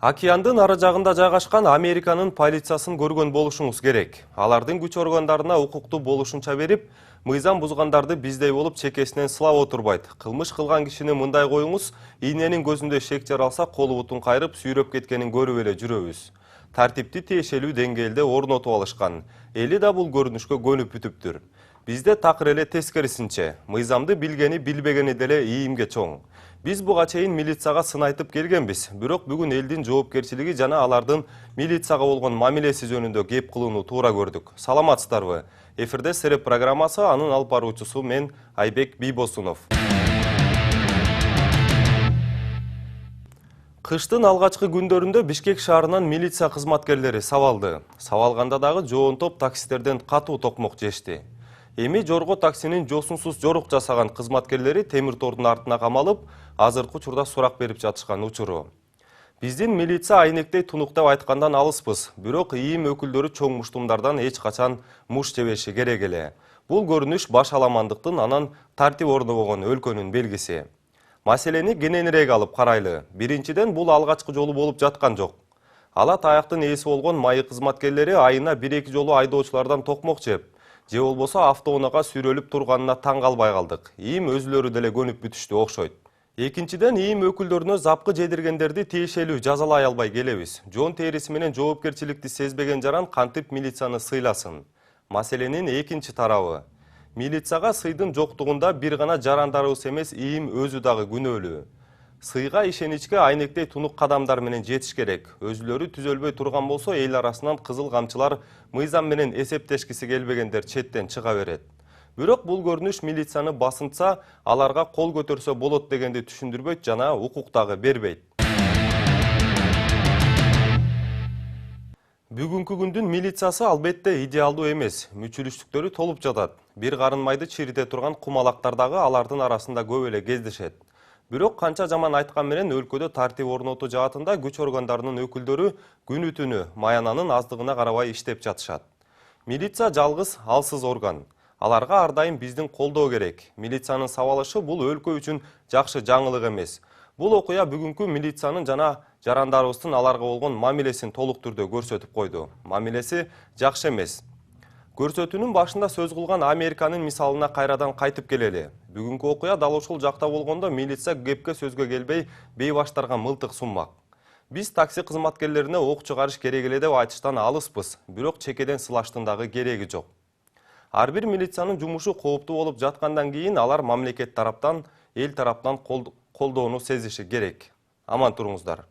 Океандын ары жагында жайгашкан Американын полициясын көргөн болушуңуз керек. Алардын күч органдарына укуктуу болушунча берип, мыйзам бузгандарды биздей болуп чекесинен сылап отурбайт. Кылмыш кылган кишини мындай коюңуз,ийненин көзүндө шек жаралса, колу бутун кайрып, сүйрөп кеткенин көрүп эле жүрөбүз. Тартипти тиешелүү деңгээлде орнотуп алышкан. Эли да бул көрүнүшкө көнүп бүтүптүр. Бизде такыр эле тескерисинче, мыйзамды билгени билбегени деле ийимге чоң. Биз буга чейин милицияга сын айтып келгенбиз, бирок бүгүн элдин жоопкерчилиги жана алардын милицияга болгон мамилеси жөнүндө кеп кылууну туура көрдүк. Саламатсыздарбы? Эфирде Сереп программасы, анын алып баруучусу мен Айбек Бийбосунов. Кыштын алгачкы күндөрүндө Бишкек шаарынан милиция кызматкерлери сабалды. Сабалганда дагы жоон топ таксистерден катуу токмок жешти. Эми Жорго таксинин жосунсуз жорук жасаган кызматкерлери темир тордун артына камалып, азыркы учурда сурак берип жатышкан учуру. Биздин милиция айнектей тунук деп айткандан алыспыз, бирок ийим өкүлдөрү чоң муштумдардан эч качан муш жебеши керек эле. Бул көрүнүш баш аламандыктын, анан тартип орнобогон өлкөнүн белгиси. Маселени кененирээк алып карайлы. Биринчиден, бул алгачкы жолу болуп жаткан жок. Ала таяктын ээси болгон майы кызматкерлери айына 1-2 жолу айдоочулардан токмок жеп, же болбосо автоунаага сүйрөлүп турганына таң калбай калдык. Ийим өзүлөрү деле көнүп бүтүштү окшойт. Экинчиден, ийим өкүлдөрүнө запкы жедиргендерди тиешелүү жазалай албай келебиз. Жон териси менен жоопкерчиликти сезбеген жаран кантип милицияны сыйласын? Маселенин экинчи тарабы. Милицияга сыйдын жоктугунда бир гана жарандарыбыз эмес, ийим өзү дагы күнөөлүү. Сыйга ишеничке айнектей тунук кадамдар менен жетиш керек. Өзүлөрү түзөлбөй турган болсо, эл арасынан кызыл камчылар, мыйзам менен эсептешкиси келбегендер четтен чыга берет. Бирок бул көрүнүш милицияны басынтса, аларга кол көтөрсө болот дегенди түшүндүрбөйт жана укук дагы бербейт. Бүгүнкү күндүн милициясы албетте идеалдуу эмес, мүчүлүштүктөрү толуп жатат. Бир карын майды чирите турган кумалактар дагы алардын арасында көп эле кездешет. Бирок канча жаман айткан менен өлкөдө тартип орнотуу жаатында күч органдарынын өкүлдөрү күнү түнү маянанын аздыгына карабай иштеп жатышат. Милиция жалгыз, алсыз орган. Аларга ар дайым биздин колдоо керек. Милициянын сабалышы бул өлкө үчүн жакшы жаңылык эмес. Бул окуя бүгүнкү милициянын жана жарандарыбыздын аларга болгон мамилесин толук түрдө көрсөтүп койду. Мамилеси жакшы эмес. Көрсөтүүнүн башында сөз кылган Американын мисалына кайрадан кайтып келели. Бүгүнкү окуя дал ушул жакта болгондо милиция кепке сөзгө келбей бейбаштарга мылтык сунмак. Биз такси кызматкерлерине ок чыгарыш керек эле деп айтыштан алыспыз, бирок чекеден сылаштын дагы кереги жок. Ар бир милициянын жумушу кооптуу болуп жаткандан кийин алар мамлекет тараптан, эл тараптан колдоону сезиши керек. Аман туруңуздар.